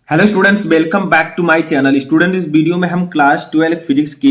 Hello students, welcome back to my channel. Student, इस video में हम क्लास 12 फिजिक्स के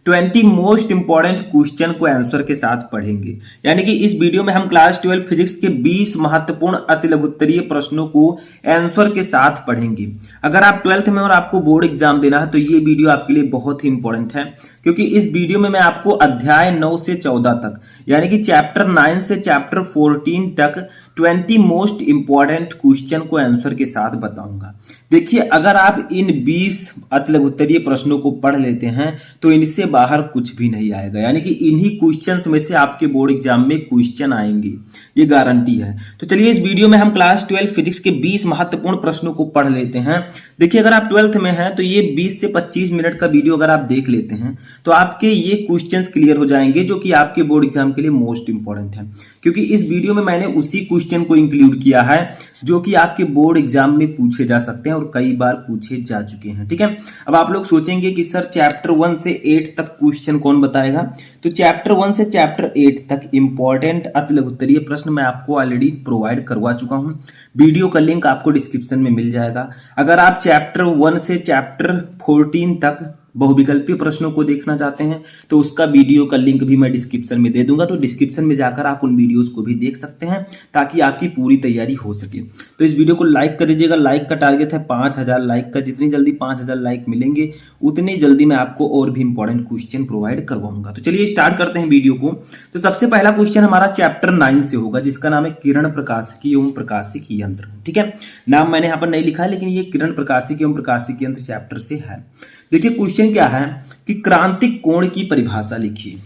20 मोस्ट इंपॉर्टेंट क्वेश्चन को आंसर के साथ पढ़ेंगे। यानी कि इस वीडियो में हम क्लास 12 फिजिक्स के 20 महत्वपूर्ण अति लघुत्तरीय प्रश्नों को आंसर के साथ पढ़ेंगे। अगर आप 12th में और आपको बोर्ड एग्जाम देना है तो ये वीडियो आपके लिए बहुत ही इंपॉर्टेंट है, क्योंकि इस वीडियो में मैं आपको अध्याय 9 से 14 तक यानी कि चैप्टर 9 से चैप्टर 14 तक 20 मोस्ट इंपॉर्टेंट क्वेश्चन को आंसर के साथ बताऊंगा। देखिए, अगर आप इन 20 अति लघुत्तरीय प्रश्नों को पढ़ लेते हैं तो इनसे बाहर कुछ भी नहीं आएगा। यानी कि इन्हीं क्वेश्चंस में से आपके बोर्ड एग्जाम में क्वेश्चन आएंगे, ये गारंटी है। तो चलिए, इस वीडियो में हम क्लास 12 फिजिक्स के 20 महत्वपूर्ण प्रश्नों को पढ़ लेते हैं। देखिए, अगर आप 12th में हैं तो ये 20 से 25 मिनट का वीडियो अगर आप देख लेते हैं तो आपके ये क्वेश्चंस क्लियर हो जाएंगे, जो कि आपके बोर्ड एग्जाम के लिए मोस्ट इंपॉर्टेंट है। क्योंकि इस वीडियो में मैंने उसी क्वेश्चन को इंक्लूड किया है जो कि आपके बोर्ड एग्जाम में पूछे जा सकते हैं और कई बार पूछे जा चुके हैं। ठीक है, अब आप लोग सोचेंगे कि सर चैप्टर 1 से 8 तक क्वेश्चन कौन बताएगा। तो चैप्टर 1 से चैप्टर 8 तक इंपॉर्टेंट अति लघुत्तरीय प्रश्न मैं आपको ऑलरेडी प्रोवाइड करवा चुका हूं। वीडियो का लिंक आपको डिस्क्रिप्शन में मिल जाएगा। अगर आप चैप्टर 1 से चैप्टर 14 तक बहुविकल्पीय प्रश्नों को देखना चाहते हैं तो उसका वीडियो का लिंक भी मैं डिस्क्रिप्शन में दे दूंगा। तो डिस्क्रिप्शन में जाकर आप उन वीडियोस को भी देख सकते हैं ताकि आपकी पूरी तैयारी हो सके। तो इस वीडियो को लाइक कर दीजिएगा। लाइक का टारगेट है 5000 लाइक का। जितनी जल्दी 5000 लाइक मिलेंगे उतनी जल्दी मैं आपको और भी इंपॉर्टेंट क्वेश्चन प्रोवाइड करवाऊंगा। तो चलिए स्टार्ट करते हैं वीडियो को। तो सबसे पहला क्वेश्चन हमारा चैप्टर 9 से होगा, जिसका नाम है किरण प्रकाशिकी एवं प्रकाशिकी यंत्र। ठीक है, नाम मैंने यहाँ पर नहीं लिखा है, लेकिन ये किरण प्रकाशिकी एवं प्रकाशिकी यंत्र चैप्टर से है। देखिए, क्वेश्चन क्या है कि क्रांतिक कोण की परिभाषा लिखिए।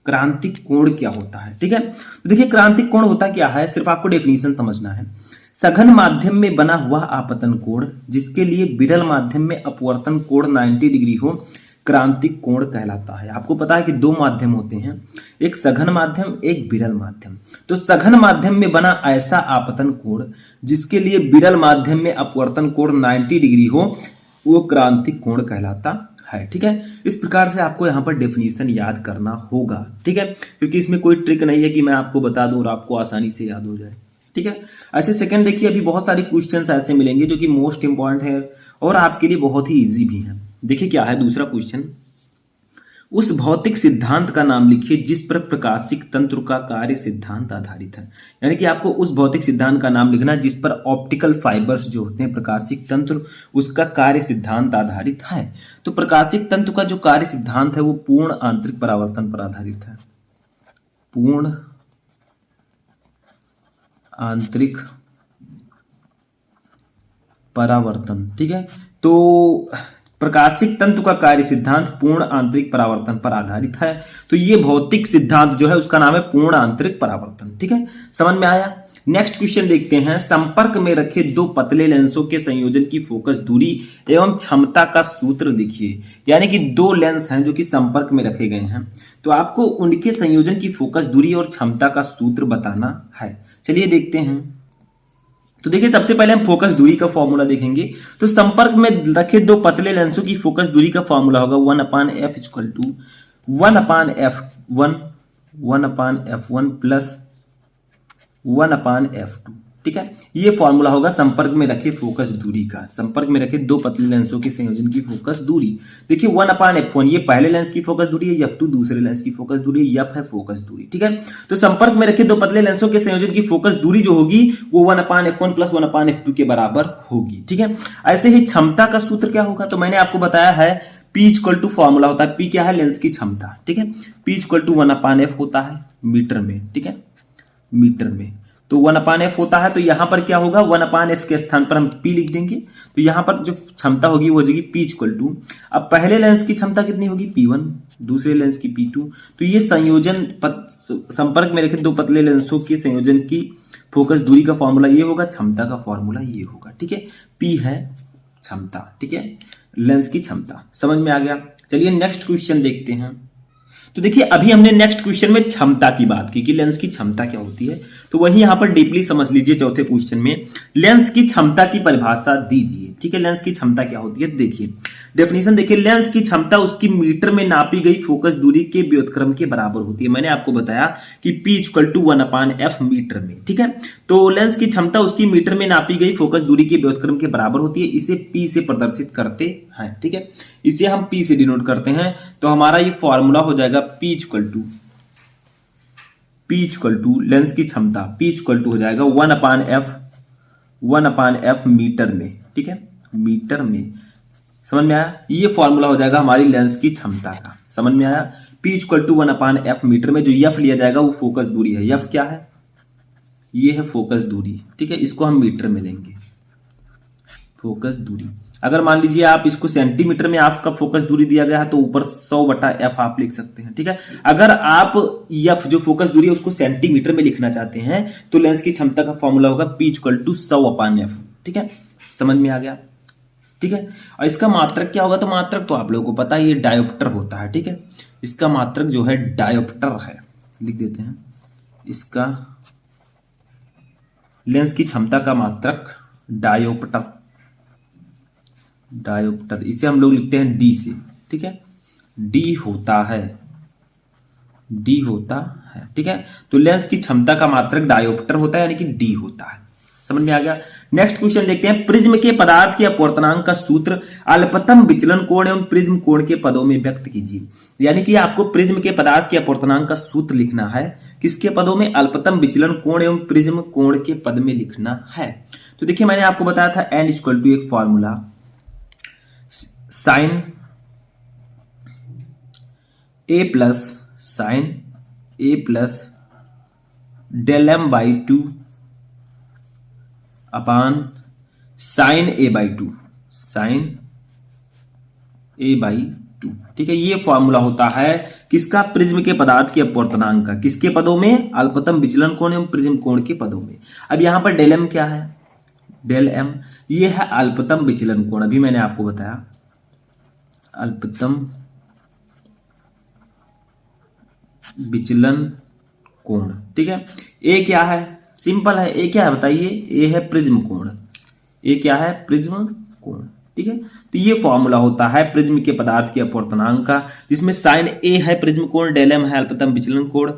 क्रांतिक कोण क्या होता है? ठीक है, तो देखिए, क्रांतिक कोण होता क्या है, सिर्फ आपको डेफिनेशन समझना है। सघन माध्यम में बना हुआ आपतन कोण जिसके लिए विरल माध्यम में अपवर्तन कोण 90 डिग्री हो, क्रांतिक कोण कहलाता है। आपको पता है कि दो माध्यम होते हैं, एक सघन माध्यम, एक विरल माध्यम। तो सघन माध्यम में बना ऐसा आपतन कोण जिसके लिए विरल माध्यम में अपवर्तन कोण 90 डिग्री हो, वो क्रांतिक कोण कहलाता है। ठीक है, इस प्रकार से आपको यहाँ पर डेफिनेशन याद करना होगा। ठीक है, क्योंकि इसमें कोई ट्रिक नहीं है कि मैं आपको बता दूं और आपको आसानी से याद हो जाए। ठीक है, ऐसे सेकंड देखिए, अभी बहुत सारे क्वेश्चंस ऐसे मिलेंगे जो कि मोस्ट इंपॉर्टेंट है और आपके लिए बहुत ही इजी भी है। देखिए क्या है दूसरा क्वेश्चन, उस भौतिक सिद्धांत का नाम लिखिए जिस पर प्रकाशिक तंत्र का कार्य सिद्धांत आधारित है। यानी कि आपको उस भौतिक सिद्धांत का नाम लिखना जिस पर ऑप्टिकल फाइबर्स जो होते हैं, प्रकाशिक तंत्र, उसका कार्य सिद्धांत आधारित है। तो प्रकाशिक तंत्र का जो कार्य सिद्धांत है वो पूर्ण आंतरिक परावर्तन पर आधारित है। पूर्ण आंतरिक परावर्तन। ठीक है, तो प्रकाशिक तंतु का कार्य सिद्धांत पूर्ण आंतरिक परावर्तन पर आधारित है। तो ये भौतिक सिद्धांत जो है उसका नाम है पूर्ण आंतरिक परावर्तन। ठीक है, समझ में आया। नेक्स्ट क्वेश्चन देखते हैं, संपर्क में रखे दो पतले लेंसों के संयोजन की फोकस दूरी एवं क्षमता का सूत्र लिखिए। यानी कि दो लेंस हैं जो कि संपर्क में रखे गए हैं, तो आपको उनके संयोजन की फोकस दूरी और क्षमता का सूत्र बताना है। चलिए देखते हैं। तो देखिए, सबसे पहले हम फोकस दूरी का फॉर्मूला देखेंगे। तो संपर्क में रखे दो पतले लेंसों की फोकस दूरी का फॉर्मूला होगा 1/f equal to 1/f1 plus 1/f2। ठीक है, ये फॉर्मूला होगा संपर्क में रखे फोकस दूरी का। संपर्क में रखे दो पतले लेंसों के संयोजन की फोकस दूरी। देखिए 1/f1 ये पहले लेंस की फोकस दूरी है, f2 दूसरे लेंस की फोकस दूरी है, f है फोकस दूरी। ठीक है, तो संपर्क में रखे दो पतले लेंसों के संयोजन की फोकस दूरी जो होगी वो 1/f1 प्लस 1/f2 के बराबर होगी। ठीक है, ऐसे ही क्षमता का सूत्र क्या होगा, तो मैंने आपको बताया है P इक्वल टू फॉर्मूला होता है, P क्या है, लेंस की क्षमता। ठीक है, P इक्वल टू 1/f होता है मीटर में। ठीक है, मीटर में तो 1/f होता है, तो यहां पर क्या होगा, 1/f के स्थान पर हम P लिख देंगे। तो यहां पर जो क्षमता होगी वो हो जाएगी P इक्वल टू, अब पहले लेंस की क्षमता कितनी होगी, P1, दूसरे लेंस की P2। तो ये संयोजन संपर्क में रखे दो पतले लेंसों के संयोजन की फोकस दूरी का फॉर्मूला ये होगा, क्षमता का फॉर्मूला ये होगा। ठीक है, P है क्षमता। ठीक है, लेंस की क्षमता। समझ में आ गया। चलिए नेक्स्ट क्वेश्चन देखते हैं। तो देखिए, अभी हमने नेक्स्ट क्वेश्चन में क्षमता की बात की कि लेंस की क्षमता क्या होती है, तो वही यहां पर डीपली समझ लीजिए। चौथे क्वेश्चन में लेंस की क्षमता की परिभाषा दीजिए। ठीक है, लेंस की क्षमता क्या होती है, तो देखिए डेफिनेशन देखिए, लेंस की क्षमता उसकी मीटर में नापी गई फोकस दूरी के व्युत्क्रम के बराबर होती है। मैंने आपको बताया कि P equal to 1/f metre में, ठीक है। तो लेंस की क्षमता उसकी मीटर में नापी गई फोकस दूरी के व्युत्क्रम के बराबर होती है। इसे P से प्रदर्शित करते हैं, ठीक है, इसे हम P से डिनोट करते हैं। तो हमारा ये फॉर्मूला हो जाएगा P इक्वल टू लेंस की क्षमता P इक्वल टू हो जाएगा 1/f मीटर में, ठीक है, मीटर में। समझ में आया, ये फॉर्मूला हो जाएगा हमारी लेंस की क्षमता का। समझ में आया, P equal to 1/f metre में। जो F लिया जाएगा वो फोकस दूरी है। F क्या है, ये है फोकस दूरी, ठीक है, इसको हम मीटर में लेंगे, फोकस दूरी। अगर मान लीजिए आप इसको सेंटीमीटर में आपका फोकस दूरी दिया गया है तो ऊपर 100/f आप लिख सकते हैं, ठीक है। अगर आप F जो फोकस दूरी है उसको सेंटीमीटर में लिखना चाहते हैं तो लेंस की क्षमता का फॉर्मूला होगा P इक्वल टू 100/f, ठीक है, समझ में आ गया, ठीक है। और इसका मात्रक क्या होगा, तो मात्रक तो आप लोगों को पता है, ये डायोप्टर होता है, ठीक है। इसका मात्रक जो है डायोप्टर है, लिख देते हैं, इसका लेंस की क्षमता का मात्रक डायोप्टर, इसे हम लोग लिखते हैं D से, ठीक है, D होता है, ठीक है। तो लेंस की क्षमता का मात्रक डायोप्टर होता है, यानी कि D होता है। समझ में आ गया। नेक्स्ट क्वेश्चन देखते हैं, प्रिज्म के पदार्थ के अपवर्तनांक का सूत्र अल्पतम विचलन कोण एवं प्रिज्म कोण के पदों में व्यक्त कीजिए। यानी कि आपको प्रिज्म के पदार्थ के अपवर्तनांक का सूत्र लिखना है, किसके पदों में, अल्पतम विचलन कोण एवं प्रिज्म कोण के पद में लिखना है। तो देखिए मैंने आपको बताया था n इक्वल टू एक formula sine a plus del m by 2 upon sine a by 2, ठीक है। ये फॉर्मूला होता है किसका, प्रिज्म के पदार्थ के अपवर्तनांक का, किसके पदों में, अल्पतम विचलन कोण एवं प्रिज्म कोण के पदों में। अब यहां पर डेल m क्या है, डेल m ये है अल्पतम विचलन कोण। अभी मैंने आपको बताया अल्पतम विचलन कोण, ठीक है। ए क्या है, सिंपल है, ए क्या है बताइए, ए है प्रिज्म कोण, ए क्या है, प्रिज्म कोण, ठीक है। तो ये फॉर्मूला होता है प्रिज्म के पदार्थ के अपवर्तनांक का, जिसमें साइन ए है प्रिज्म कोण, डेल एम है अल्पतम विचलन कोण,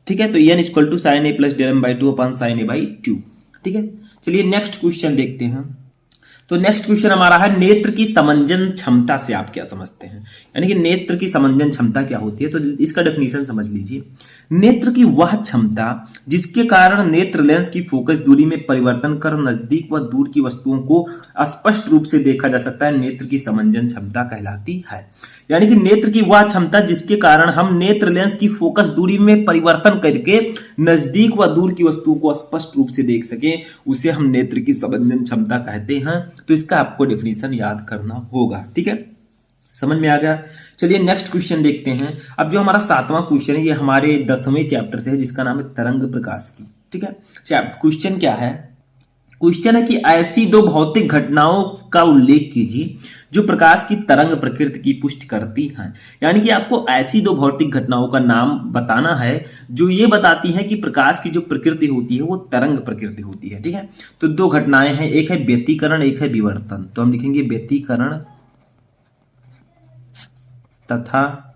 ठीक है। तो N equal to sine A plus del M by 2 upon sine A by 2, ठीक है। चलिए नेक्स्ट क्वेश्चन देखते हैं। तो नेक्स्ट क्वेश्चन हमारा है, नेत्र की समंजन क्षमता से आप क्या समझते हैं, यानी कि नेत्र की समंजन क्षमता क्या होती है। तो इसका डेफिनेशन समझ लीजिए, नेत्र की वह क्षमता जिसके कारण नेत्र लेंस की फोकस दूरी में परिवर्तन कर नजदीक व दूर की वस्तुओं को स्पष्ट रूप से देखा जा सकता है, नेत्र की समंजन क्षमता कहलाती है। यानी कि नेत्र की वह क्षमता जिसके कारण हम नेत्र लेंस की फोकस दूरी में परिवर्तन करके नजदीक व दूर की वस्तुओं को स्पष्ट रूप से देख सके, उसे हम नेत्र की समंजन क्षमता कहते हैं। तो इसका आपको डेफिनेशन याद करना होगा, ठीक है, समझ में आ गया। चलिए नेक्स्ट क्वेश्चन देखते हैं। अब जो हमारा 7वां क्वेश्चन है ये हमारे 10वें चैप्टर से है, जिसका नाम है तरंग प्रकाश की, ठीक है। क्वेश्चन क्या है, क्वेश्चन है कि ऐसी दो भौतिक घटनाओं का उल्लेख कीजिए जो प्रकाश की तरंग प्रकृति की पुष्टि करती हैं। यानी कि आपको ऐसी दो भौतिक घटनाओं का नाम बताना है जो ये बताती हैं कि प्रकाश की जो प्रकृति होती है वो तरंग प्रकृति होती है, ठीक है। तो दो घटनाएं हैं, एक है व्यतिकरण, एक है विवर्तन। तो हम लिखेंगे व्यतिकरण तथा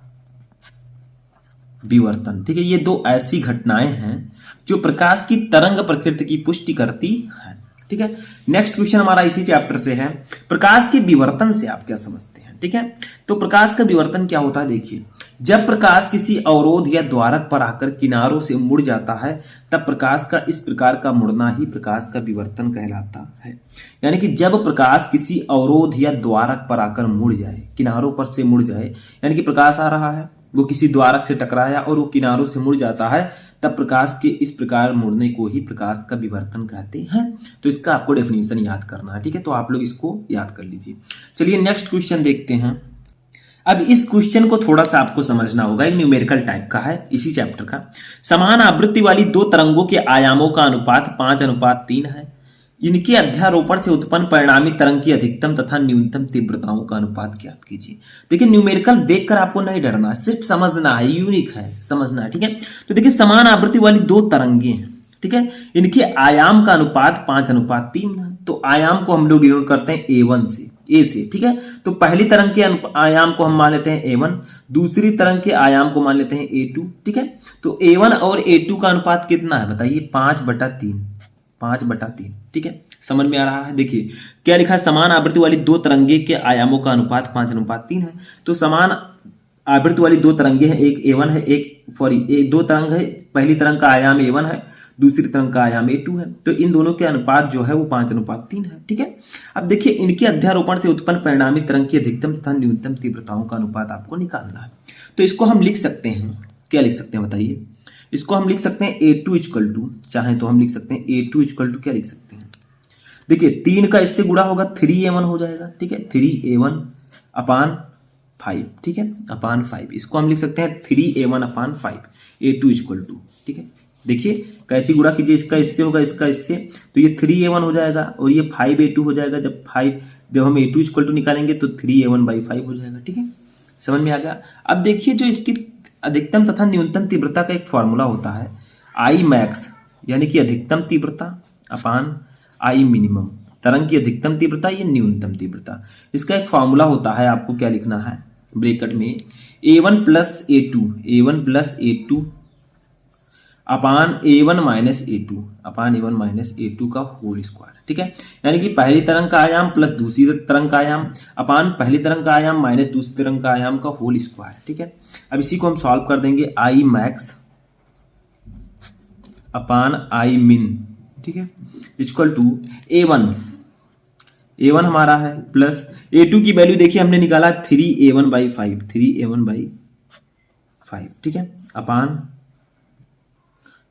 विवर्तन, ठीक है। ये दो ऐसी घटनाएं हैं जो प्रकाश की तरंग प्रकृति की पुष्टि करती हैं, ठीक है। नेक्स्ट क्वेश्चन हमारा इसी चैप्टर से है, प्रकाश के विवर्तन से आप क्या समझते हैं, ठीक है। तो प्रकाश का विवर्तन क्या होता है, देखिए जब प्रकाश किसी अवरोध या द्वारक पर आकर किनारों से मुड़ जाता है तब प्रकाश का इस प्रकार का मुड़ना ही प्रकाश का विवर्तन कहलाता है। यानी कि जब प्रकाश किसी अवरोध या द्वारक पर आकर मुड़ जाए, किनारों पर से मुड़ जाए, यानी कि प्रकाश आ रहा है, वो किसी द्वारक से टकराया और वो किनारों से मुड़ जाता है, तब प्रकाश के इस प्रकार मुड़ने को ही प्रकाश का विवर्तन कहते हैं। तो इसका आपको डेफिनेशन याद करना है, ठीक है। तो आप लोग इसको याद कर लीजिए। चलिए नेक्स्ट क्वेश्चन देखते हैं। अब इस क्वेश्चन को थोड़ा सा आपको समझना होगा, एक न्यूमेरिकल टाइप का है, इसी चैप्टर का। समान आवृत्ति वाली दो तरंगों के आयामों का अनुपात 5:3 है। इनके अध्यारोपण से उत्पन्न परिणामी तरंग की अधिकतम तथा न्यूनतम तीव्रताओं का अनुपात ज्ञात कीजिए। देखिए न्यूमेरिकल देखकर आपको नहीं डरना, सिर्फ समझना है, यूनिक है, समझना है, ठीक है। तो देखिए समान आवृत्ति वाली दो तरंगे हैं, ठीक है। इनके आयाम का अनुपात 5:3 है। तो आयाम को हम लोग डिनोट करते हैं A1 से, ए से, ठीक है। तो पहली तरंग के आयाम को हम मान लेते हैं A1, दूसरी तरंग के आयाम को मान लेते हैं A2, ठीक है। तो A1 और A2 का अनुपात कितना है बताइए, 5/3, 5/3, ठीक है। समझ में आ रहा है। देखिए क्या लिखा है, समान आवृत्ति वाली दो तरंगे के आयामों का अनुपात 5:3 है। तो समान आवृत्ति वाली दो तरंगे हैं, एक A1 है, एक दो तरंग है, पहली तरंग का आयाम A1 है, दूसरी तरंग का आयाम A2 है। तो इन दोनों के अनुपात जो है वो 5:3 है, ठीक है। अब देखिए इनके अध्यारोपण से उत्पन्न परिणामी तरंग की अधिकतम तथा न्यूनतम तीव्रताओं का अनुपात आपको निकालना है। तो इसको हम लिख सकते हैं, क्या लिख सकते हैं बताइए, इसको हम लिख सकते हैं A2 इक्वल टू, चाहे तो हम लिख सकते हैं A2 इक्वल टू क्या लिख सकते हैं, देखिए 3 का इससे गुणा होगा 3A1 हो जाएगा, ठीक है। 3A1 अपान 5, ठीक है, अपान 5। इसको हम लिख सकते हैं 3A1 upon 5, A2 equal to, ठीक है। देखिए कैची गुणा कीजिए, इसका इससे होगा, इसका इससे, तो ये 3A1 हो जाएगा और ये 5A2 हो जाएगा। जब हम A2 इक्वल टू निकालेंगे तो 3A1/5 हो जाएगा, ठीक है। समझ में आ गया। अब देखिए जो इसकी अधिकतम तथा न्यूनतम तीव्रता का एक फॉर्मूला होता है, आई मैक्स यानी कि अधिकतम तीव्रता अपान आई मिनिमम, तरंग की अधिकतम तीव्रता ये न्यूनतम तीव्रता। इसका एक फॉर्मूला होता है, आपको क्या लिखना है ब्रैकेट में, A1 प्लस A2 अपान A1 माइनस A2 का होल स्क्वायर, ठीक है। यानी कि पहली तरंग का आयाम प्लस दूसरी तरंग का आयाम अपान पहली तरंग का आयाम माइनस दूसरी तरंग का आयाम का होल स्क्वायर, ठीक है। अब इसी को हम सॉल्व कर देंगे, आई मैक्स अपान आई मिन, ठीक है, इक्वल टू A1 हमारा है प्लस A2 की वैल्यू देखिए हमने निकाला 3A1/5, ठीक है, अपान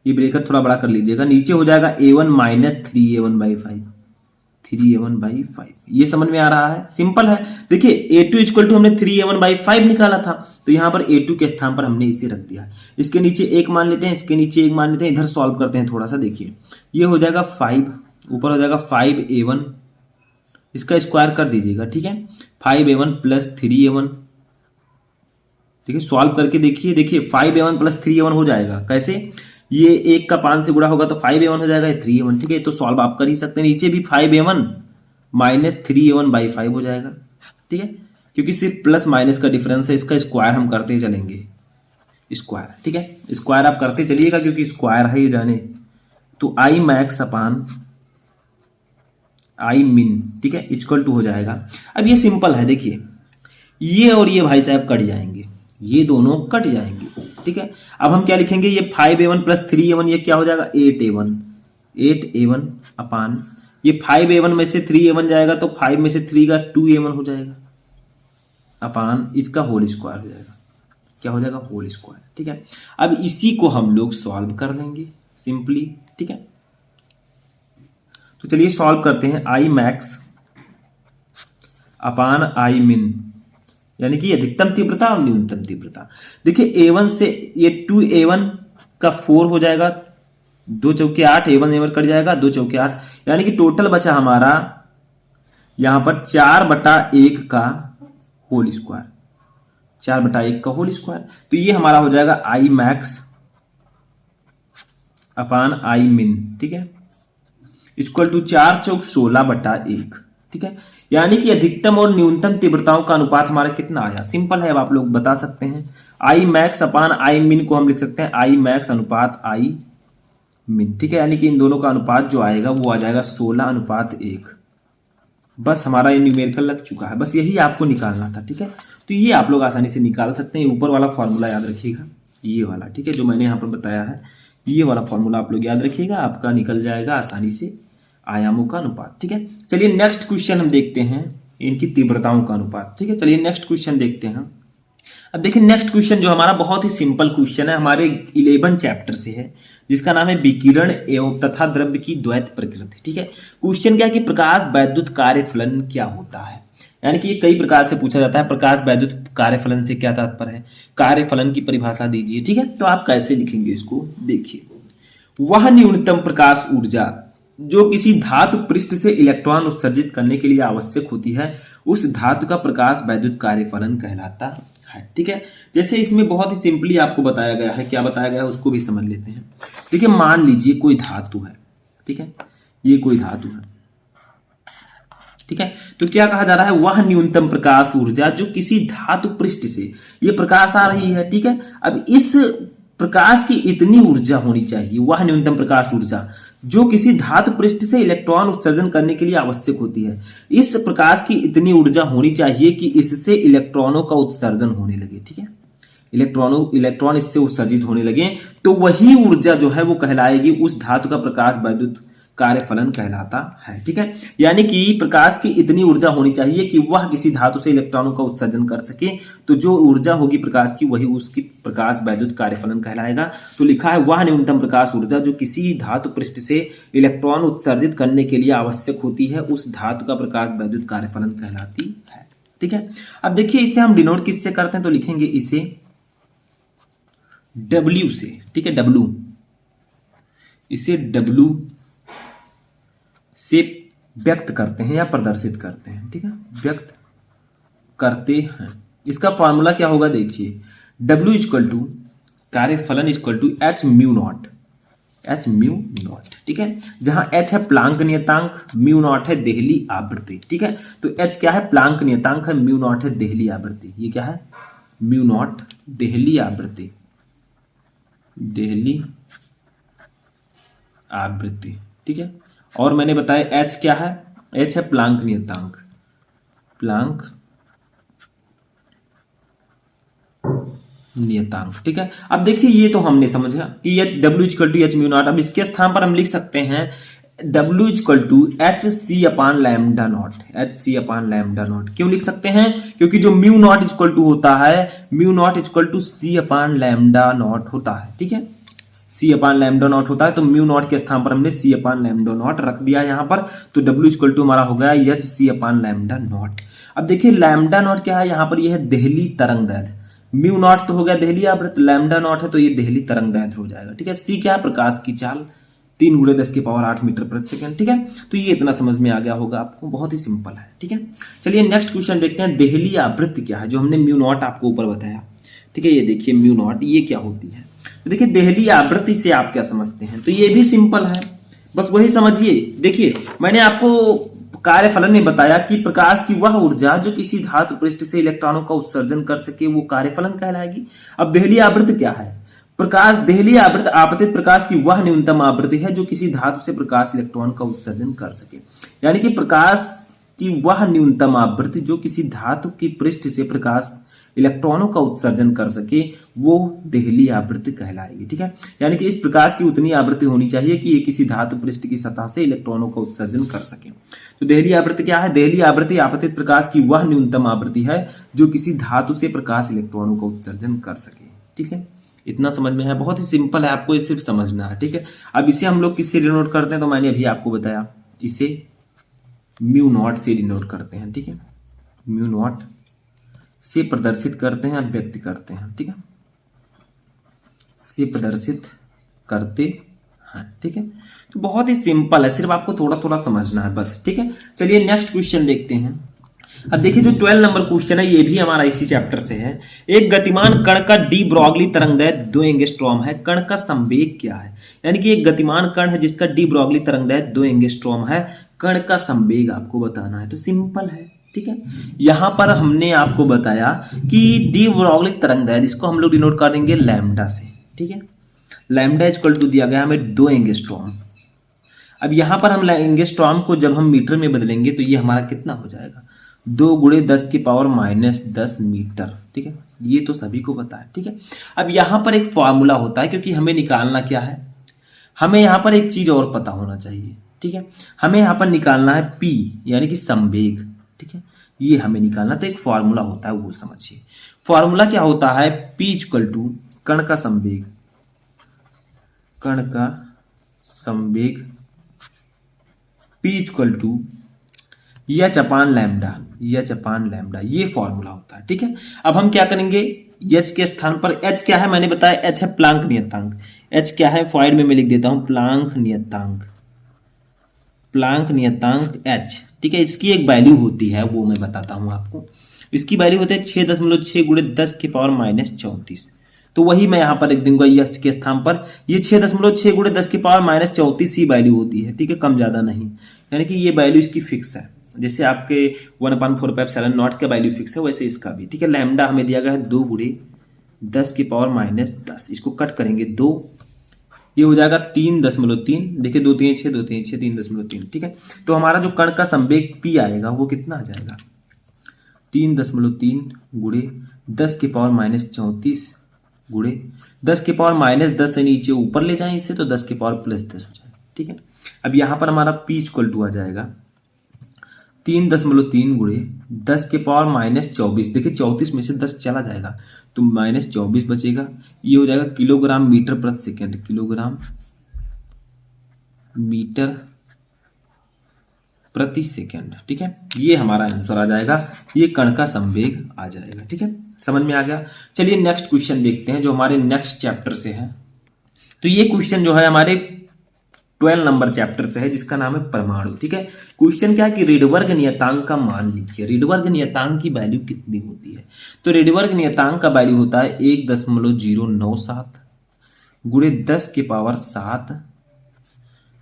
ये ब्रेकेट थोड़ा बड़ा कर लीजिएगा, नीचे हो जाएगा A1 माइनस 3A1/5, ये समझ में आ रहा है, सिंपल है। देखिए A2 इक्वल टू हमने 3A1/5 निकाला था, तो यहाँ पर A2 के स्थान पर हमने इसे रख दिया। इसके नीचे एक मान लेते हैं, इसके नीचे एक मान लेते हैं, इधर सॉल्व करते हैं थोड़ा सा। देखिए ये हो जाएगा 5, ऊपर हो जाएगा 5A1, इसका स्क्वायर कर दीजिएगा, ठीक है। 5A1 प्लस 3A1, देखिए सॉल्व करके देखिए 5A1 प्लस 3A1 हो जाएगा, कैसे, ये 1 का 5 से गुणा होगा तो 5A1 हो जाएगा, 3A1, ठीक है। तो सॉल्व आप कर ही सकते हैं, नीचे भी 5A1 माइनस 3A1/5 हो जाएगा, ठीक है, क्योंकि सिर्फ प्लस माइनस का डिफरेंस है। इसका स्क्वायर हम करते चलेंगे, स्क्वायर, ठीक है, स्क्वायर आप करते चलिएगा क्योंकि स्क्वायर है ये जाने। तो आई मैक्स अपान आई मिन, ठीक है, इक्वल टू हो जाएगा। अब ये सिंपल है, देखिए ये और ये भाई साहब कट जाएंगे, ये दोनों कट जाएंगे, ठीक है। अब हम क्या लिखेंगे, ये 5A1 प्लस 3A1 ये क्या हो जाएगा 8A1 अपान ये 5A1 में से 3A1 जाएगा तो 5 में से 3 का 2A1 हो जाएगा अपान इसका होल स्क्वायर हो जाएगा, क्या हो जाएगा होल स्क्वायर, ठीक है। अब इसी को हम लोग सॉल्व कर देंगे सिंपली, ठीक है। तो चलिए सॉल्व करते हैं, आई मैक्स अपान आई मिन यानी कि अधिकतम तीव्रता और न्यूनतम तीव्रता। देखिए A1 से ये 2A1 का 4 हो जाएगा, 2 चौके 8, A1 कट जाएगा, 2 चौके 8, यानी कि टोटल बचा हमारा यहां पर 4/1 का होल स्क्वायर, 4/1 का होल स्क्वायर। तो ये हमारा हो जाएगा आई मैक्स अपान आई मिन, ठीक है, इक्वल टू 4 चौक 16/1, ठीक है। यानी कि अधिकतम और न्यूनतम तीव्रताओं का अनुपात हमारा कितना आया, सिंपल है, अब आप लोग बता सकते हैं। आई मैक्स अपान आई मिन को हम लिख सकते हैं आई मैक्स अनुपात आई मिन, ठीक है। यानी कि इन दोनों का अनुपात जो आएगा वो आ जाएगा 16:1। बस हमारा ये न्यूमेरिकल लग चुका है, बस यही आपको निकालना था, ठीक है। तो ये आप लोग आसानी से निकाल सकते हैं, ऊपर वाला फॉर्मूला याद रखिएगा, ये वाला, ठीक है, जो मैंने यहाँ पर बताया है, ये वाला फॉर्मूला आप लोग याद रखिएगा, आपका निकल जाएगा आसानी से आयामों का अनुपात, ठीक है। चलिए नेक्स्ट क्वेश्चन हम देखते हैं, इनकी तीव्रताओं का अनुपात, ठीक है। चलिए नेक्स्ट क्वेश्चन देखते हैं। अब देखिए नेक्स्ट क्वेश्चन जो हमारा बहुत ही सिंपल क्वेश्चन है, हमारे 11 चैप्टर से है, जिसका नाम है विकिरण एवं तथा द्रव्य की द्वैत प्रकृति, ठीक है। क्वेश्चन क्या है कि प्रकाश वैद्युत कार्यफलन क्या होता है, यानी कि ये कई प्रकार से पूछा जाता है। प्रकाश वैद्युत कार्यफलन से क्या तात्पर्य है, कार्यफलन की परिभाषा दीजिए, ठीक है। तो आप कैसे लिखेंगे इसको, देखिए वह न्यूनतम प्रकाश ऊर्जा जो किसी धातु पृष्ठ से इलेक्ट्रॉन उत्सर्जित करने के लिए आवश्यक होती है, उस धातु का प्रकाश वैद्युत कार्यफलन कहलाता है। ठीक है, जैसे इसमें बहुत ही सिंपली आपको बताया गया है, क्या बताया गया है उसको भी समझ लेते हैं। देखिए मान लीजिए कोई धातु है, ठीक है, ये कोई धातु है, ठीक है, तो क्या कहा जा रहा है, वह न्यूनतम प्रकाश ऊर्जा जो किसी धातु पृष्ठ से ये प्रकाश आ रही है, ठीक है, अब इस प्रकाश की इतनी ऊर्जा होनी चाहिए, वह न्यूनतम प्रकाश ऊर्जा जो किसी धातु पृष्ठ से इलेक्ट्रॉन उत्सर्जन करने के लिए आवश्यक होती है। इस प्रकाश की इतनी ऊर्जा होनी चाहिए कि इससे इलेक्ट्रॉनों का उत्सर्जन होने लगे, ठीक है, इलेक्ट्रॉन इससे उत्सर्जित होने लगे, तो वही ऊर्जा जो है वो कहलाएगी उस धातु का प्रकाश वैद्युत कार्यफलन कहलाता है। ठीक है, यानी कि प्रकाश की इतनी ऊर्जा होनी चाहिए कि वह किसी धातु से इलेक्ट्रॉनों का उत्सर्जन कर सके, तो जो ऊर्जा होगी प्रकाश की वही उसकी प्रकाश वैद्युत कार्यफलन कहलाएगा। तो लिखा है वह न्यूनतम प्रकाश ऊर्जा जो किसी धातु पृष्ठ से इलेक्ट्रॉन उत्सर्जित करने के लिए आवश्यक होती है, उस धातु का प्रकाश वैद्युत कार्यफलन कहलाती है। ठीक है, अब देखिए इसे हम डिनोट किससे करते हैं, तो लिखेंगे इसे W से, ठीक है, W, इसे W से व्यक्त करते हैं या प्रदर्शित करते हैं। ठीक है, व्यक्त करते हैं। इसका फॉर्मूला क्या होगा, देखिए W इक्वल टू कार्यफलन equal to H mu naught, H mu naught, ठीक है, जहां H है प्लांक नियतांक, म्यू नॉट है देहली आवृत्ति। ठीक है, तो H क्या है, प्लांक नियतांक है, म्यू नॉट है देहली आवृत्ति। ये क्या है, म्यू नॉट देहली आवृत्ति, देहली आवृत्ति। ठीक है, और मैंने बताया H क्या है, H है प्लांक नियतांक, प्लांक नियतांक। ठीक है, अब देखिए ये तो हमने समझा कि ये W equal to H mu naught. अब इसके स्थान पर हम लिख सकते हैं W equal to H C upon lambda naught, H C upon lambda naught. क्यों लिख सकते हैं, क्योंकि जो म्यू नॉट इक्वल टू होता है, mu naught equal to C upon lambda naught होता है। ठीक है, सी अपान लैम्डा नॉट होता है, तो म्यू नॉट के स्थान पर हमने सी अपान लैम्डा नॉट रख दिया यहाँ पर, तो W इक्वल टू हमारा हो गया H C upon lambda naught. अब देखिए लैम्डा नॉट क्या है, यहाँ पर यह है देहली तरंग दैर्घ्य, म्यू नॉट तो हो गया देहली आवृत्ति, लैम्डा नॉट है तो ये देहली तरंग दैर्घ्य हो जाएगा। ठीक है, सी क्या है, प्रकाश की चाल 3 × 10⁸ मीटर प्रति सेकंड। ठीक है, तो ये इतना समझ में आ गया होगा आपको, बहुत ही सिंपल है। ठीक है, चलिए नेक्स्ट क्वेश्चन देखते हैं, देहली आवृत्ति क्या है, जो हमने म्यू नॉट आपको ऊपर बताया। ठीक है, ये देखिए म्यू नॉट ये क्या होती है, तो देखिए देहली आवृत्ति से आप क्या समझते हैं, तो ये भी सिंपल है, बस वही समझिए। देखिए मैंने आपको कार्यफलन में बताया कि प्रकाश की वह ऊर्जा जो किसी धातु पृष्ठ से इलेक्ट्रॉनों का उत्सर्जन कर सके वो कार्यफलन कहलाएगी। अब देहली आवृत्ति क्या है, प्रकाश देहली आवृत्ति आपतित प्रकाश की वह न्यूनतम आवृत्ति है जो किसी धातु से प्रकाश इलेक्ट्रॉन का उत्सर्जन कर सके, यानी कि प्रकाश की वह न्यूनतम आवृत्ति जो किसी धातु की पृष्ठ से प्रकाश इलेक्ट्रॉनों का उत्सर्जन कर सके वो देहली आवृत्ति कहलाएगी। ठीक है, यानी कि इस प्रकाश की उतनी आवृत्ति होनी चाहिए कि ये किसी धातु पृष्ठ की सतह से इलेक्ट्रॉनों का उत्सर्जन कर सके। तो देहली आवृत्ति क्या है, देहली आवृत्ति आपतित प्रकाश की वह न्यूनतम आवृत्ति है जो किसी धातु से प्रकाश इलेक्ट्रॉनों का उत्सर्जन कर सके। ठीक है, इतना समझ में है, बहुत ही सिंपल है, आपको ये सिर्फ समझना है। ठीक है, अब इसे हम लोग किससे डिनोट करते हैं, तो मैंने अभी आपको बताया इसे म्यू नॉट से डिनोट करते हैं। ठीक है, म्यू नॉट से प्रदर्शित करते हैं, व्यक्त करते हैं। ठीक है, से प्रदर्शित करते हैं। ठीक है, तो बहुत ही सिंपल है, सिर्फ आपको थोड़ा थोड़ा समझना है बस। ठीक है, चलिए नेक्स्ट क्वेश्चन देखते हैं। अब देखिए जो 12 नंबर क्वेश्चन है ये भी हमारा इसी चैप्टर से है। एक गतिमान कण का डी ब्रॉगली तरंगदैर्घ्य 2 एंगस्ट्रॉम है, कण का संवेग क्या है, यानी कि एक गतिमान कण है जिसका डी ब्रॉगली तरंगदैर्घ्य 2 एंगस्ट्रॉम है, कण का संवेग आपको बताना है। तो सिंपल है। ठीक है, यहां पर हमने आपको बताया कि डी ब्रॉगली तरंगदैर्घ्य इसको हम लोग डिनोट कर देंगे लैम्डा से। ठीक है, लैम्डा इक्वल टू दिया गया हमें 2 एंगस्ट्रॉम। अब यहां पर हम एंगस्ट्रॉम को जब हम मीटर में बदलेंगे तो ये हमारा कितना हो जाएगा, 2 × 10⁻−10 मीटर। ठीक है, ये तो सभी को पता है। ठीक है, अब यहां पर एक फॉर्मूला होता है, क्योंकि हमें निकालना क्या है, हमें यहां पर एक चीज और पता होना चाहिए। ठीक है, हमें यहां पर निकालना है P यानी कि संवेग। ठीक है, ये हमें निकालना, तो एक फॉर्मूला होता है वो समझिए। फॉर्मूला क्या होता है, P इक्वल टू कण का संवेग, कण का संवेग P equal to H upon lambda, H upon lambda, ये फॉर्मूला होता है। ठीक है, अब हम क्या करेंगे, एच के स्थान पर एच क्या है, मैंने बताया एच है प्लांक नियतांक। एच क्या है, फॉइड में मैं लिख देता हूं प्लांक नियतांक, प्लांक नियतांक एच। ठीक है, इसकी एक वैल्यू होती है वो मैं बताता हूं आपको। इसकी वैल्यू होते हैं 6.6 गुणे 10 की पावर माइनस 34। तो वही मैं यहाँ पर लिख दूंगा यह के स्थान पर, ये 6.6 गुणे 10 की पावर माइनस 34 ही वैल्यू होती है, ठीक है, कम ज़्यादा नहीं, यानी कि ये वैल्यू इसकी फिक्स है। जैसे आपके 1/4πε0 का वैल्यू फिक्स है वैसे इसका भी, ठीक है। लैम्डा हमें दिया गया है 2 गुणे 10 की पावर माइनस 10, इसको कट करेंगे 2, ये हो जाएगा 3.3, देखिए 2 3 6 2 3 6 3.3, ठीक है। तो हमारा जो कण का संवेग P आएगा वो कितना आ जाएगा, 3.3 गुणे 10 की पावर माइनस 34 गुणे 10 की पावर माइनस 10 से नीचे ऊपर ले जाएं इससे, तो 10 की पावर प्लस 10 हो जाएगा, ठीक है। अब यहाँ पर हमारा P इक्वल टू आ जाएगा 3.3 गुणे 10 के पावर माइनस 24, देखिए 34 में से 10 चला जाएगा तो माइनस 24 बचेगा, ये हो जाएगा किलोग्राम मीटर प्रति सेकेंड, किलोग्राम मीटर प्रति सेकेंड, ठीक है। ये हमारा आंसर आ जाएगा, ये कण का संवेग आ जाएगा, ठीक है। समझ में आ गया। चलिए नेक्स्ट क्वेश्चन देखते हैं जो हमारे नेक्स्ट चैप्टर से है। तो ये क्वेश्चन जो है हमारे 12 नंबर चैप्टर से है जिसका नाम है परमाणु, ठीक है। क्वेश्चन क्या है कि रेडबर्ग नियतांक का मान लिखिए। रेडबर्ग नियतांक की वैल्यू कितनी होती है, तो रेडबर्ग नियतांक का वैल्यू होता है 1.097 गुणे 10 की power 7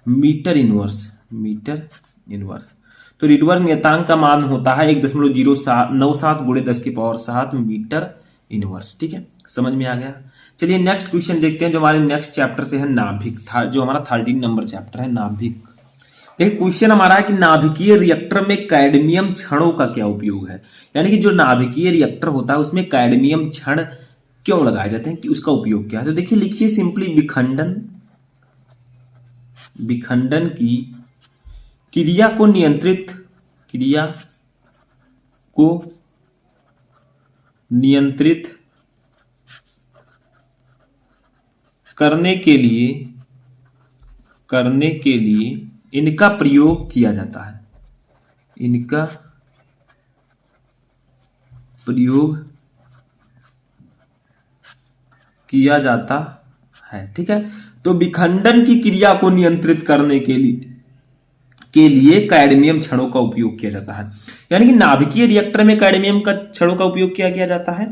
metre inverse, metre inverse. तो रेडबर्ग नियतांक का मान होता है 1.097 गुणे 10 की पावर 7 मीटर इनवर्स, ठीक है। समझ में आ गया। चलिए नेक्स्ट क्वेश्चन देखते हैं जो हमारे नेक्स्ट चैप्टर से है नाभिक, जो हमारा 13 नंबर चैप्टर है नाभिक। देखिए क्वेश्चन हमारा है कि नाभिकीय रिएक्टर में कैडमियम छड़ों का क्या उपयोग है, यानी कि जो नाभिकीय रिएक्टर होता है उसमें कैडमियम छड़ क्यों लगाए जाते हैं, कि उसका उपयोग क्या है। तो देखिए लिखिए सिंपली, विखंडन की क्रिया को नियंत्रित करने के लिए इनका प्रयोग किया जाता है, इनका प्रयोग किया जाता है, ठीक है। तो विखंडन की क्रिया को नियंत्रित करने के लिए कैडमियम छड़ों का उपयोग किया जाता है, यानी कि नाभिकीय रिएक्टर में कैडमियम का छड़ों का उपयोग किया जाता है।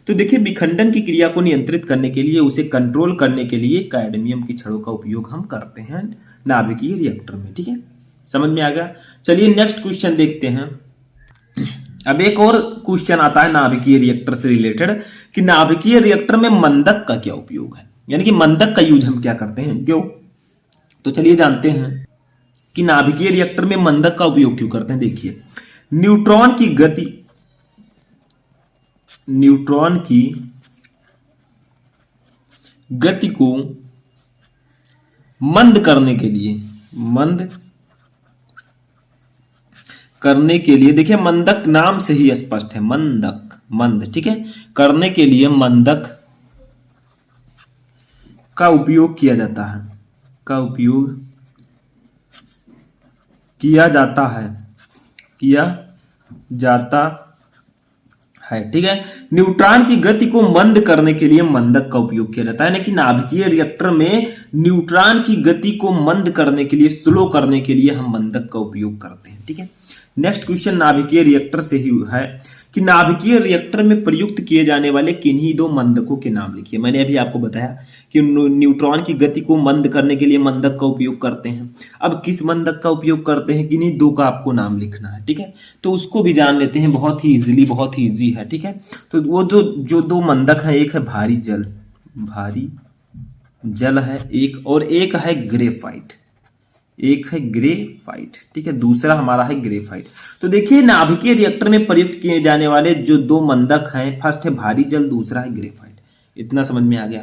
तो देखिए विखंडन की क्रिया को नियंत्रित करने के लिए, उसे कंट्रोल करने के लिए कैडमियम की छड़ों का उपयोग हम करते हैं नाभिकीय रिएक्टर में, ठीक है। समझ में आ गया। चलिए नेक्स्ट क्वेश्चन देखते हैं। अब एक और क्वेश्चन आता है नाभिकीय रिएक्टर से रिलेटेड कि नाभिकीय रिएक्टर में मंदक का क्या उपयोग है, यानी कि मंदक का यूज हम क्या करते हैं, क्यों। तो चलिए जानते हैं कि नाभिकीय रिएक्टर में मंदक का उपयोग क्यों करते हैं। देखिए न्यूट्रॉन की गति को मंद करने के लिए देखिए मंदक नाम से ही स्पष्ट है, मंद, ठीक है, करने के लिए मंदक का उपयोग किया जाता है, ठीक है। न्यूट्रॉन की गति को मंद करने के लिए मंदक का उपयोग किया जाता है, यानी कि नाभिकीय रिएक्टर में न्यूट्रॉन की गति को मंद करने के लिए, स्लो करने के लिए हम मंदक का उपयोग करते हैं, ठीक है। नेक्स्ट क्वेश्चन नाभिकीय रिएक्टर से ही है कि नाभिकीय रिएक्टर में प्रयुक्त किए जाने वाले किन्हीं दो मंदकों के नाम लिखिए। मैंने अभी आपको बताया कि न्यूट्रॉन की गति को मंद करने के लिए मंदक का उपयोग करते हैं। अब किस मंदक का उपयोग करते हैं, किन्हीं दो का आपको नाम लिखना है, ठीक है। तो उसको भी जान लेते हैं, बहुत ही इजी है, ठीक है। तो वो जो दो मंदक है, एक है भारी जल है एक, और एक है ग्रेफाइट, ठीक है, दूसरा हमारा है ग्रेफाइट। तो देखिए नाभिकीय रिएक्टर में प्रयुक्त किए जाने वाले जो दो मंदक हैं, फर्स्ट है भारी जल, दूसरा है ग्रेफाइट। इतना समझ में आ गया।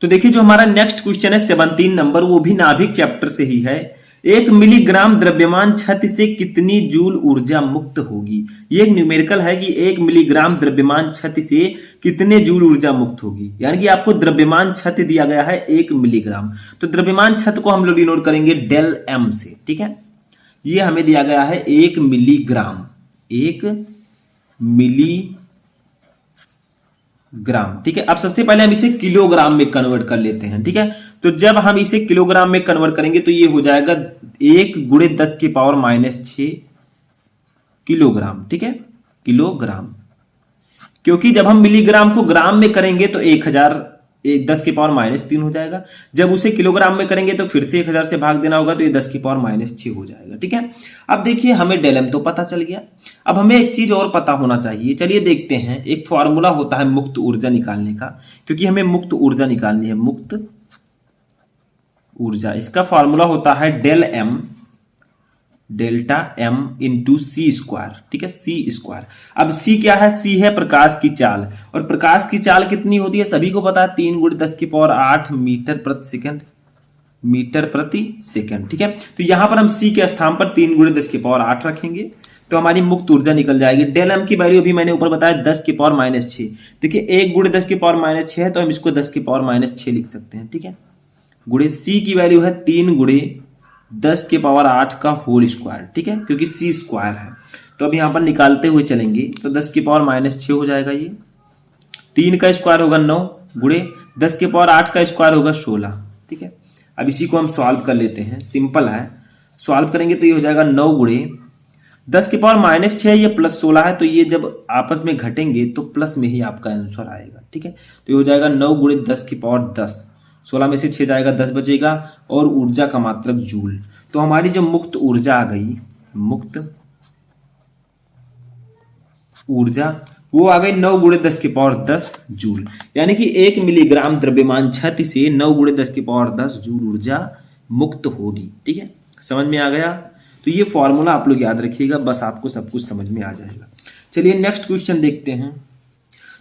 तो देखिए जो हमारा नेक्स्ट क्वेश्चन है 17 नंबर, वो भी नाभिक चैप्टर से ही है। 1 मिलीग्राम द्रव्यमान छति से कितनी जूल ऊर्जा मुक्त होगी। ये एक न्यूमेरिकल है कि 1 मिलीग्राम द्रव्यमान छति से कितने जूल ऊर्जा मुक्त होगी, यानी कि आपको द्रव्यमान छति दिया गया है 1 मिलीग्राम। तो द्रव्यमान छत को हम लोग डिनोट करेंगे डेल एम से, ठीक है। ये हमें दिया गया है 1 मिलीग्राम, ठीक है। अब सबसे पहले हम इसे किलोग्राम में कन्वर्ट कर लेते हैं, ठीक है। तो जब हम इसे किलोग्राम में कन्वर्ट करेंगे तो ये हो जाएगा 1 गुणे 10 की पावर माइनस 6 किलोग्राम, ठीक है, किलोग्राम। क्योंकि जब हम मिलीग्राम को ग्राम में करेंगे तो 10⁻³ हो जाएगा। जब उसे किलोग्राम में करेंगे तो फिर से 1000 से भाग देना होगा, तो ये 10⁻6 हो जाएगा। ठीक है, अब देखिए हमें डेल एम तो पता चल गया, अब हमें एक चीज और पता होना चाहिए। चलिए देखते हैं, एक फॉर्मूला होता है मुक्त ऊर्जा निकालने का, क्योंकि हमें मुक्त ऊर्जा निकालनी है। मुक्त ऊर्जा, इसका फॉर्मूला होता है del M delta M into C square. ठीक है, सी स्क्वायर। अब सी क्या है? सी है प्रकाश की चाल, और प्रकाश की चाल कितनी होती है सभी को पता है, 3 × 10⁸ मीटर प्रति सेकंड, मीटर प्रति सेकंड। ठीक है, तो यहां पर हम सी के स्थान पर 3 × 10⁸ रखेंगे तो हमारी मुक्त ऊर्जा निकल जाएगी। डेल एम की वैल्यू अभी मैंने ऊपर बताया 10⁻6। देखिए 1 × 10⁻6 है तो हम इसको 10⁻6 लिख सकते हैं। ठीक है, गुणे सी की वैल्यू है 3 × 10⁸ का होल स्क्वायर। ठीक है, क्योंकि सी स्क्वायर है, तो अब यहां पर निकालते हुए चलेंगे तो 10⁻6 हो जाएगा। ये 3 का स्क्वायर होगा 9, गुणे 10⁸ का स्क्वायर होगा 16। ठीक है, अब इसी को हम सॉल्व कर लेते हैं, सिंपल है। सॉल्व करेंगे तो ये हो जाएगा 9 × 10⁻6, ये प्लस 16 है, तो ये जब आपस में घटेंगे तो प्लस में ही आपका आंसर आएगा। ठीक है, तो ये हो जाएगा 9 × 10⁻10, 16 में से 6 जाएगा, 10 बचेगा, और ऊर्जा का मात्रक जूल। तो हमारी जो मुक्त ऊर्जा आ गई, मुक्त ऊर्जा वो आ गई 9 × 10⁻10 जूल, यानी कि 1 मिलीग्राम द्रव्यमान क्षति से 9 × 10⁻10 जूल ऊर्जा मुक्त होगी। ठीक है, समझ में आ गया? तो ये फॉर्मूला आप लोग याद रखिएगा, बस आपको सब कुछ समझ में आ जाएगा। चलिए नेक्स्ट क्वेश्चन देखते हैं।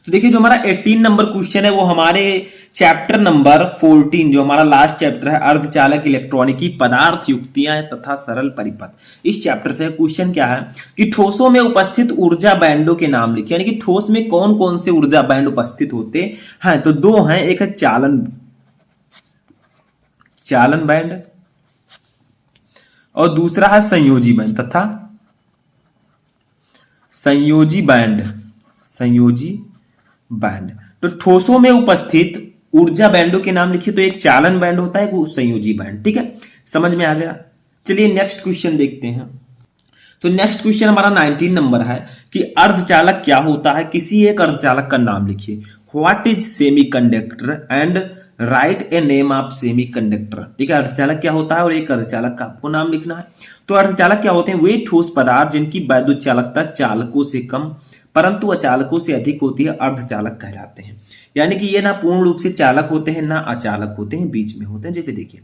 तो देखिए जो हमारा 18 नंबर क्वेश्चन है वो हमारे चैप्टर नंबर 14, जो हमारा लास्ट चैप्टर है, अर्धचालक इलेक्ट्रॉनिकी पदार्थ युक्तियां तथा सरल परिपथ, इस चैप्टर से क्वेश्चन क्या है कि ठोसों में उपस्थित ऊर्जा बैंडों के नाम लिखिए। यानी कि ठोस में कौन कौन से ऊर्जा बैंड उपस्थित होते हैं? तो 2 हैं, एक है चालन बैंड और दूसरा है संयोजी बैंड तथा संयोजी बैंड। तो ठोसों में उपस्थित ऊर्जा बैंडों के नाम लिखिए, तो एक चालन बैंड होता है, वो संयोजी बैंड। ठीक है, समझ में आ गया? चलिए नेक्स्ट क्वेश्चन देखते हैं। तो नेक्स्ट क्वेश्चन हमारा 19 नंबर है कि अर्धचालक क्या होता है? किसी एक अर्धचालक का नाम लिखिए। What is semiconductor and right a name of semiconductor. ठीक है, अर्धचालक क्या होता है और एक अर्धचालक का आपको नाम लिखना है। तो अर्धचालक क्या होते हैं? वे ठोस पदार्थ जिनकी वैद्युत चालकता चालकों से कम परंतु अचालकों से अधिक होती है, अर्धचालक कहलाते हैं। यानी कि ये ना पूर्ण रूप से चालक होते हैं ना अचालक होते हैं, बीच में होते हैं। जैसे देखिए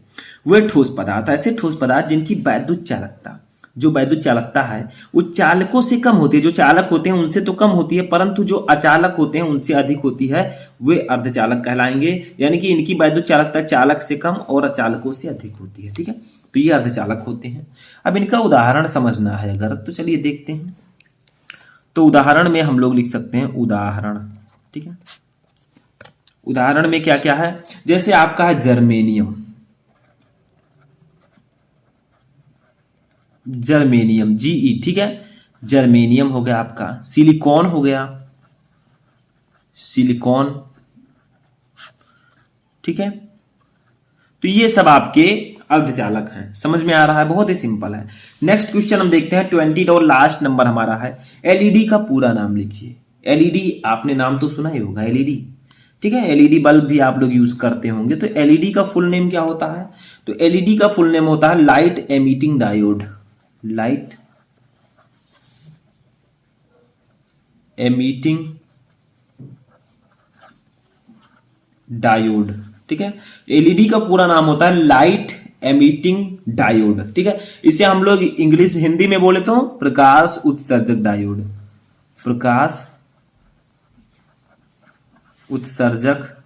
वे ठोस पदार्थ, ऐसे ठोस पदार्थ जिनकी वैद्युत चालकता, जो वैद्युत चालकता है वो चालकों से कम होती है। जो चालक होते हैं उनसे तो कम होती है, परंतु जो अचालक होते हैं उनसे अधिक होती है, वे अर्धचालक कहलाएंगे। यानी कि इनकी वैद्युत चालकता चालक से कम और अचालकों से अधिक होती है। ठीक है, तो ये अर्धचालक होते हैं। अब इनका उदाहरण समझना है अगर, तो चलिए देखते हैं। तो उदाहरण में हम लोग लिख सकते हैं उदाहरण। ठीक है, उदाहरण में क्या क्या है? जैसे आपका है जर्मेनियम, जीई। ठीक है, जर्मेनियम हो गया आपका, सिलिकॉन हो गया, सिलिकॉन। ठीक है, तो ये सब आपके अर्धचालक हैं। समझ में आ रहा है? बहुत ही सिंपल है। नेक्स्ट क्वेश्चन हम देखते हैं 20 और लास्ट नंबर हमारा है, एलईडी का पूरा नाम लिखिए। एलईडी आपने नाम तो सुना ही होगा, एलईडी। ठीक है, एलईडी बल्ब भी आप लोग यूज करते होंगे। तो एलईडी का फुल नेम क्या होता है? तो एलईडी का फुल नेम होता है light emitting diode. Light emitting diode. ठीक है, एलईडी का पूरा नाम होता है लाइट एमिटिंग डायोड। ठीक है, इसे हम लोग इंग्लिश हिंदी में बोले तो प्रकाश उत्सर्जक डायोड, प्रकाश उत्सर्जक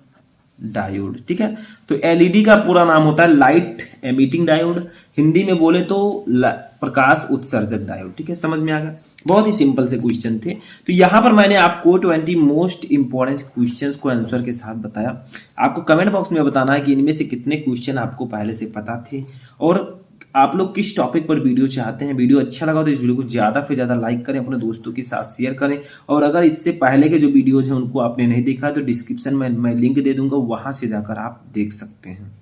डायोड। ठीक है, तो एलईडी का पूरा नाम होता है लाइट एमिटिंग डायोड, हिंदी में बोले तो प्रकाश उत्सर्जक डायोड। ठीक है, समझ में आ गया? बहुत ही सिंपल से क्वेश्चन थे। तो यहां पर मैंने आपको 20 मोस्ट इंपॉर्टेंट क्वेश्चंस को आंसर के साथ बताया। आपको कमेंट बॉक्स में बताना है कि इनमें से कितने क्वेश्चन आपको पहले से पता थे और आप लोग किस टॉपिक पर वीडियो चाहते हैं। वीडियो अच्छा लगा तो इस वीडियो को ज़्यादा से ज़्यादा लाइक करें, अपने दोस्तों के साथ शेयर करें, और अगर इससे पहले के जो वीडियोज हैं उनको आपने नहीं देखा तो डिस्क्रिप्शन में मैं लिंक दे दूंगा, वहाँ से जाकर आप देख सकते हैं।